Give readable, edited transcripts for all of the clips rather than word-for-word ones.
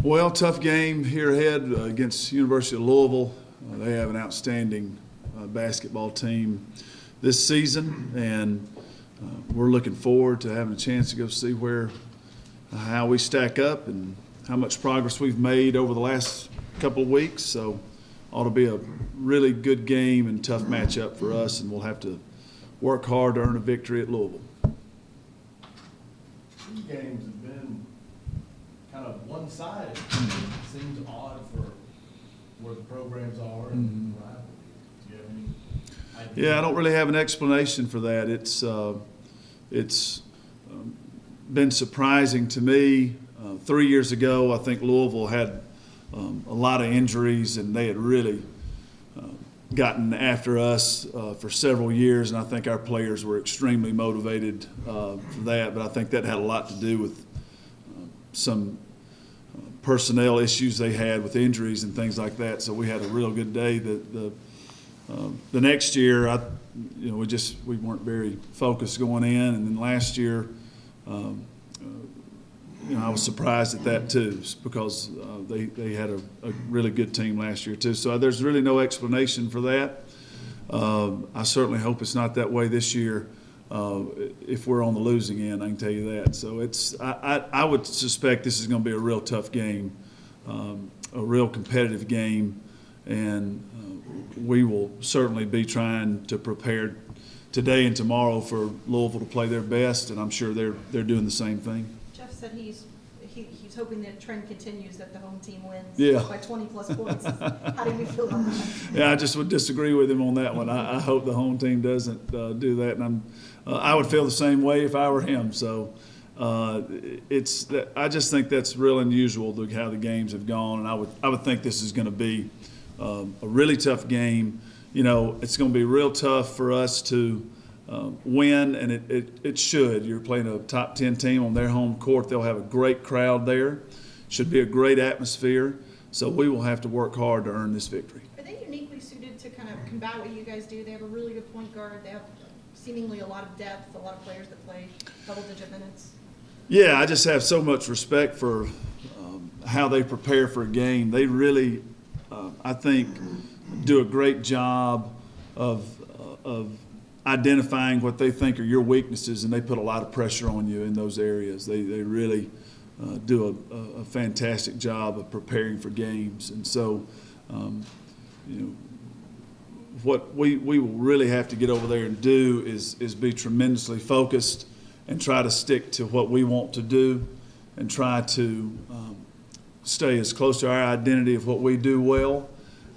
Well, tough game here ahead against University of Louisville. They have an outstanding basketball team this season, and we're looking forward to having a chance to go see how we stack up and how much progress we've made over the last couple of weeks. So ought to be a really good game and tough matchup for us, and we'll have to work hard to earn a victory at Louisville. These games have been kind of one-sided. It seems odd for where the programs are and rivalry. Do you have any idea? Yeah, I don't really have an explanation for that. It's been surprising to me. 3 years ago, I think Louisville had a lot of injuries, and they had really gotten after us for several years, and I think our players were extremely motivated for that. But I think that had a lot to do with some personnel issues they had with injuries and things like that. So we had a real good day. The next year, we weren't very focused going in, and then last year, I was surprised at that too, because they had a really good team last year too. So there's really no explanation for that. I certainly hope it's not that way this year. If we're on the losing end, I can tell you that. So I would suspect this is going to be a real tough game, a real competitive game, and we will certainly be trying to prepare today and tomorrow for Louisville to play their best, and I'm sure they're doing the same thing. Jeff said he's hoping that trend continues, that the home team wins by 20-plus points. How do you feel about that? Yeah, I just would disagree with him on that one. I hope the home team doesn't do that, and I would feel the same way if I were him. So I just think that's real unusual, how the games have gone, and I would think this is going to be a really tough game. It's going to be real tough for us to win, and it should. You're playing a top 10 team on their home court. They'll have a great crowd there. Should be a great atmosphere. So we will have to work hard to earn this victory. Are they uniquely suited to kind of combat what you guys do? They have a really good point guard. They have seemingly a lot of depth, a lot of players that play double-digit minutes. Yeah, I just have so much respect for how they prepare for a game. They really, I think, do a great job of identifying what they think are your weaknesses, and they put a lot of pressure on you in those areas. They really do a fantastic job of preparing for games. And so, what we will really have to get over there and do is be tremendously focused and try to stick to what we want to do and try to stay as close to our identity of what we do well,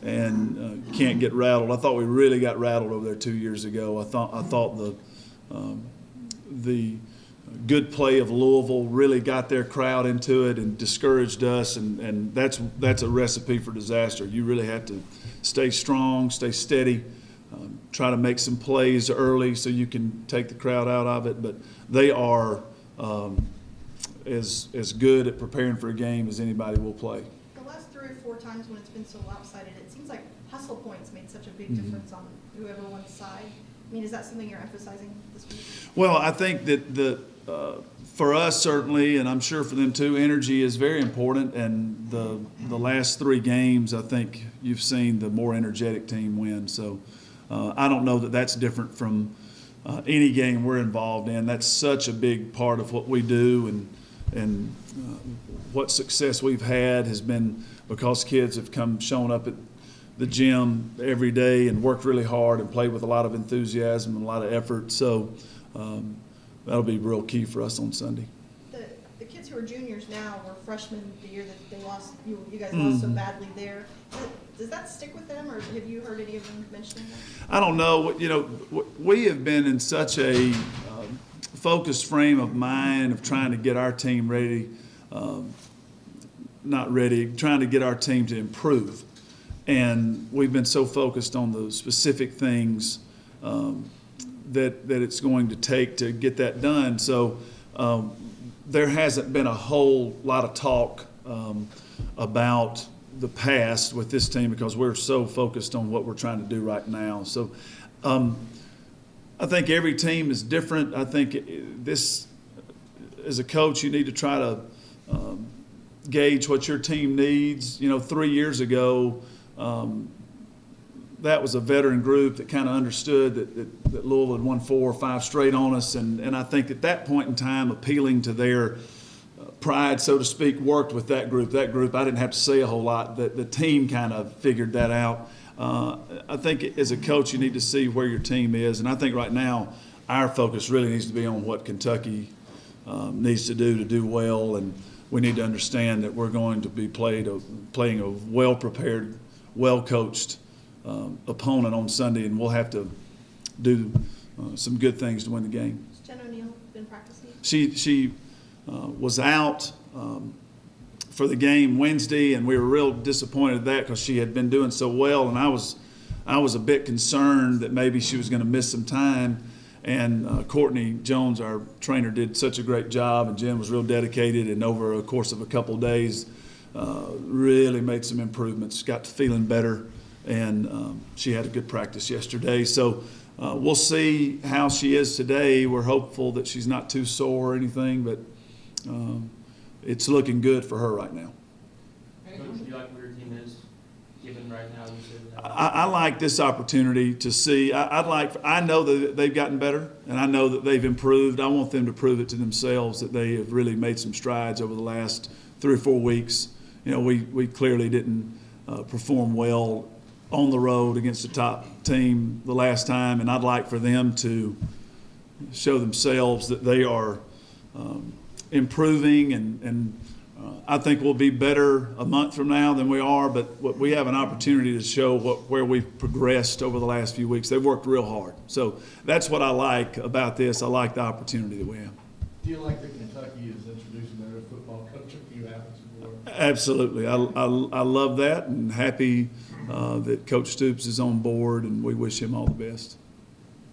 and can't get rattled. I thought we really got rattled over there 2 years ago. I thought the good play of Louisville really got their crowd into it and discouraged us, and that's a recipe for disaster. You really have to stay strong, stay steady, try to make some plays early so you can take the crowd out of it. But they are as good at preparing for a game as anybody will play. The last 3 or 4 times when it's been so lopsided, it seems like hustle points made such a big difference on whoever won side. I mean, is that something you're emphasizing this week? Well, I think that for us certainly, and I'm sure for them too, energy is very important. And the last 3 games, I think you've seen the more energetic team win. So I don't know that that's different from any game we're involved in. That's such a big part of what we do, and what success we've had has been because kids have shown up at the gym every day and worked really hard and played with a lot of enthusiasm and a lot of effort. So that'll be real key for us on Sunday. The kids who are juniors now were freshmen the year that they lost. You guys lost so badly there. Does that stick with them, or have you heard any of them mentioning that? I don't know. We have been in such a focused frame of mind of trying to get our team ready, trying to get our team to improve. And we've been so focused on the specific things that it's going to take to get that done. So there hasn't been a whole lot of talk about the past with this team because we're so focused on what we're trying to do right now. So I think every team is different. I think this, as a coach, you need to try to gauge what your team needs. 3 years ago, that was a veteran group that kind of understood that Louisville had won 4 or 5 straight on us, and I think at that point in time, appealing to their pride, so to speak, worked with that group. That group, I didn't have to say a whole lot. The team kind of figured that out. I think as a coach, you need to see where your team is, and I think right now our focus really needs to be on what Kentucky needs to do well, and we need to understand that we're going to be playing a well-prepared, well-coached opponent on Sunday, and we'll have to do some good things to win the game. Has Jen O'Neill been practicing? She was out for the game Wednesday, and we were real disappointed at that because she had been doing so well, and I was a bit concerned that maybe she was going to miss some time. And Courtney Jones, our trainer, did such a great job, and Jen was real dedicated, and over a course of a couple of days, really made some improvements, got to feeling better, and she had a good practice yesterday. So we'll see how she is today. We're hopeful that she's not too sore or anything, but it's looking good for her right now. Coach, do you like where your team is given right now? I like this opportunity to see. I know that they've gotten better, and I know that they've improved. I want them to prove it to themselves that they have really made some strides over the last 3 or 4 weeks. We clearly didn't perform well on the road against the top team the last time, and I'd like for them to show themselves that they are improving, and I think we'll be better a month from now than we are, but we have an opportunity to show where we've progressed over the last few weeks. They've worked real hard. So that's what I like about this. I like the opportunity that we have. Do you like that Kentucky is introducing their football coach a few hours before? Absolutely. I love that, and happy that Coach Stoops is on board, and we wish him all the best.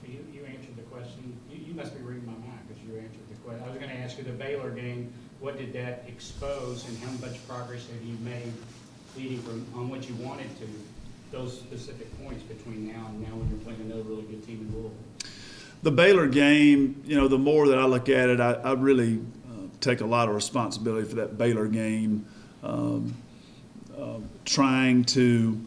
You answered the question. You must be reading my mind because you answered the question. I was going to ask you the Baylor game. What did that expose, and how much progress have you made leading from on what you wanted to those specific points between now and when you're playing another really good team in Louisville? The Baylor game, the more that I look at it, I really take a lot of responsibility for that Baylor game, trying to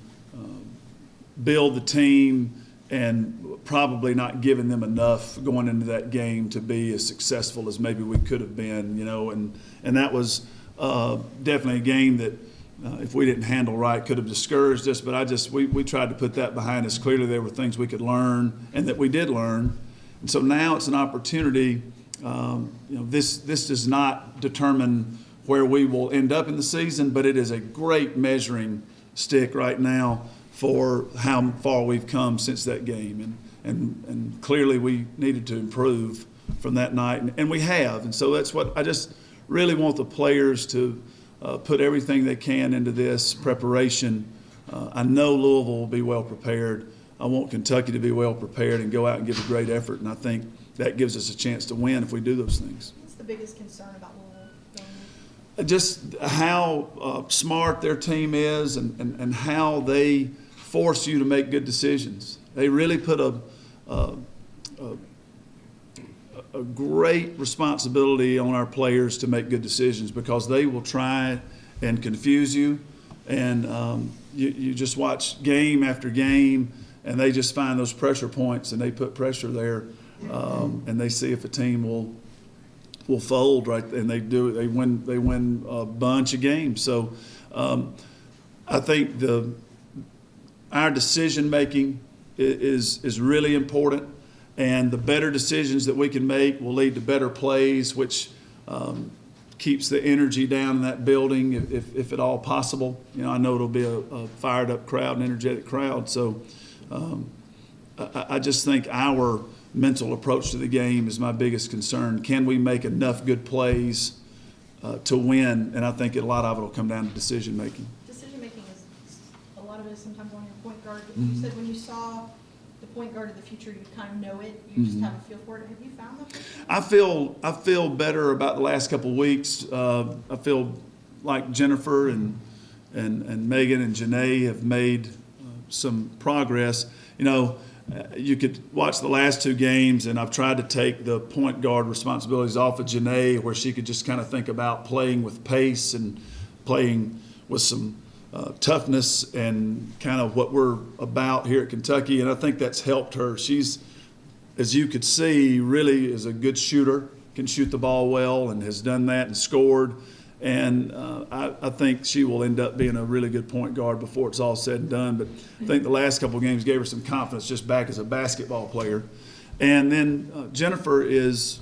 build the team and probably not giving them enough going into that game to be as successful as maybe we could have been, and that was definitely a game that if we didn't handle right could have discouraged us, but we tried to put that behind us. Clearly there were things we could learn and that we did learn, and so now it's an opportunity. This does not determine where we will end up in the season, but it is a great measuring stick right now for how far we've come since that game. And clearly we needed to improve from that night, and we have. And so that's what I just really want the players to put everything they can into this preparation. I know Louisville will be well prepared. I want Kentucky to be well prepared and go out and give a great effort, and I think that gives us a chance to win if we do those things. What's the biggest concern about Louisville going in? Just how smart their team is, and how they force you to make good decisions. They really put a great responsibility on our players to make good decisions, because they will try and confuse you, and you just watch game after game, and they just find those pressure points, and they put pressure there, and they see if a team will fold, right, and they do. They win a bunch of games. So I think our decision making is really important, and the better decisions that we can make will lead to better plays, which keeps the energy down in that building if at all possible. I know it'll be a fired up crowd, an energetic crowd. So I just think our mental approach to the game is my biggest concern. Can we make enough good plays to win? And I think a lot of it will come down to decision making. Decision making is a lot of it is sometimes on your point guard. You said when you saw the point guard of the future, you kind of know it. You just have a feel for it. Have you found that? I feel better about the last couple of weeks. I feel like Jennifer and Megan and Janae have made some progress. You could watch the last 2 games, and I've tried to take the point guard responsibilities off of Janae, where she could just kind of think about playing with pace and playing with some toughness and kind of what we're about here at Kentucky, and I think that's helped her. She's, as you could see, really is a good shooter, can shoot the ball well, and has done that and scored. And I think she will end up being a really good point guard before it's all said and done. But I think the last couple of games gave her some confidence just back as a basketball player. And then Jennifer is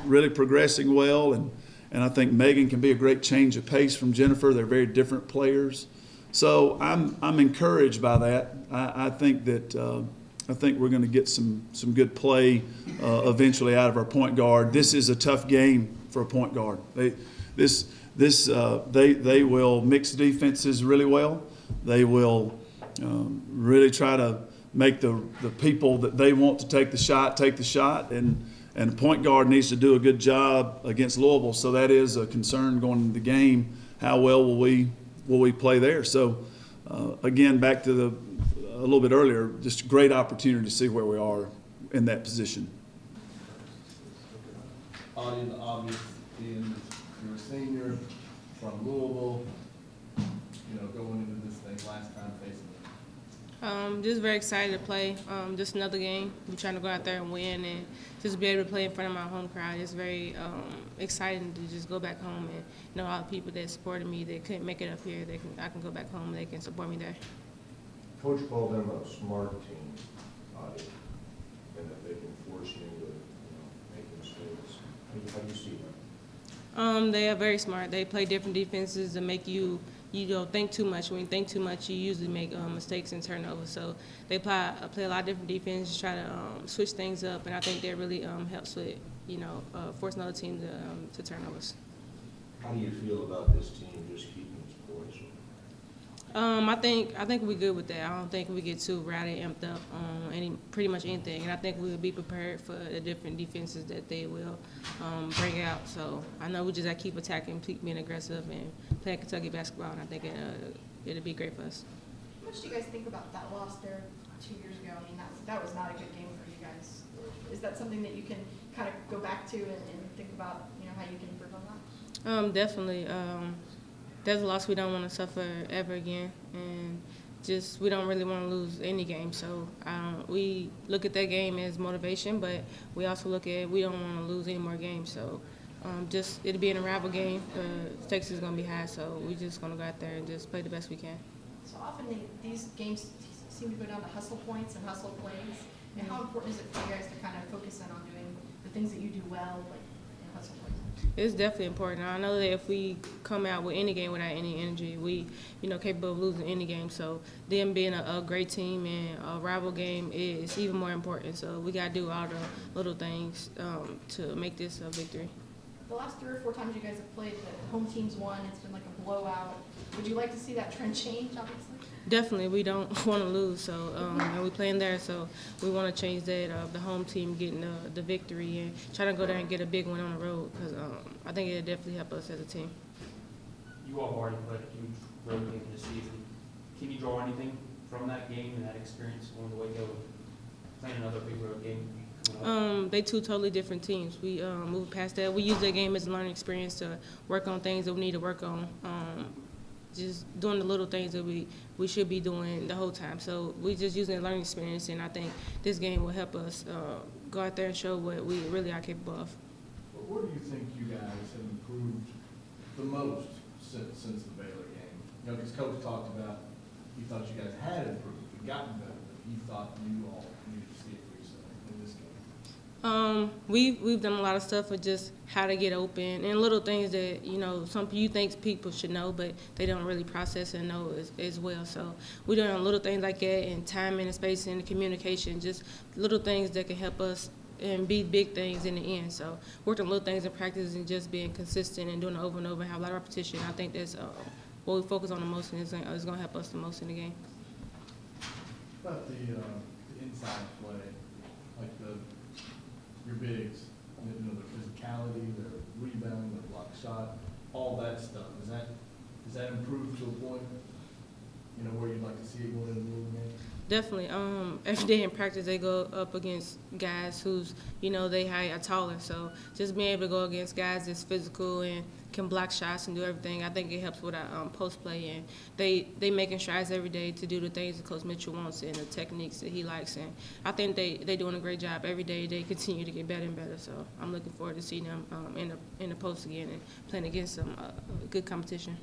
really progressing well, and I think Megan can be a great change of pace from Jennifer. They're very different players. So I'm encouraged by that. I think that I think we're going to get some good play eventually out of our point guard. This is a tough game for a point guard. They will mix defenses really well. They will really try to make the people that they want to take the shot, and a point guard needs to do a good job against Louisville. So that is a concern going into the game. How well will we play there? So again, back to a little bit earlier, just a great opportunity to see where we are in that position. A'dia, the obvious being you're a senior from Louisville, going into this thing last time facing it. Just very excited to play. Just another game. I'm trying to go out there and win, and just be able to play in front of my home crowd. It's very exciting to just go back home and all the people that supported me that couldn't make it up here. I can go back home and they can support me there. Coach called them a smart team, and that they can force you to make mistakes. How do you see that? They are very smart. They play different defenses to make you don't think too much. When you think too much, you usually make mistakes and turnovers. So they play a lot of different defenses, try to switch things up, and I think that really helps with forcing another team to turnovers. How do you feel about this team just keeping its poise? I think we're good with that. I don't think we get too rowdy, amped up on pretty much anything, and I think we'll be prepared for the different defenses that they will bring out. So I know we just got to keep attacking, keep being aggressive, and playing Kentucky basketball, and I think it'll be great for us. How much do you guys think about that loss there 2 years ago? I mean, that was not a good game for you guys. Is that something that you can kind of go back to and think about, how you can improve on that? Definitely. That's a loss we don't want to suffer ever again, and just we don't really want to lose any game. So we look at that game as motivation, but we also look at we don't want to lose any more games. So just it'll be an rival game. Stakes is going to be high, so we're just going to go out there and just play the best we can. So often these games seem to go down to hustle points and hustle plays. And how important is it for you guys to kind of focus in on doing the things that you do well, like in hustle points? It's definitely important. I know that if we come out with any game without any energy, we, capable of losing any game. So them being a great team and a rival game is even more important. So we got to do all the little things to make this a victory. The last 3 or 4 times you guys have played, the home team's won. It's been like a blowout. Would you like to see that trend change, obviously? Definitely, we don't want to lose. So and we playing there, so we want to change that. The home team getting the victory and trying to go there and get a big one on the road because I think it'll definitely help us as a team. You all have already played a huge road game this season. Can you draw anything from that game and that experience on the way to playing another big road game? They two totally different teams. We moved past that. We use that game as a learning experience to work on things that we need to work on. Just doing the little things that we should be doing the whole time. So we just using a learning experience, and I think this game will help us go out there and show what we really are capable of. But where do you think you guys have improved the most since the Baylor game? Because Coach talked about he thought you guys had improved and gotten better, but he thought you all needed to see it for yourself in this game. We've done a lot of stuff with just how to get open and little things that some you think people should know, but they don't really process and know as well. So we're doing little things like that, and timing and spacing and communication, just little things that can help us and be big things in the end. So working on little things in practice and just being consistent and doing it over and over and have a lot of repetition. I think that's what we focus on the most, and it's going to help us the most in the game. About the inside play, like your bigs, the physicality, the rebound, the block shot, all that stuff. Is that improved to a point, where you'd like to see it going into the game? Definitely. Every day in practice, they go up against guys who's, they height are taller. So just being able to go against guys that's physical and can block shots and do everything, I think it helps with our post play. And they making strides every day to do the things that Coach Mitchell wants and the techniques that he likes. And I think they doing a great job every day. They continue to get better and better. So I'm looking forward to seeing them in the post again and playing against some good competition.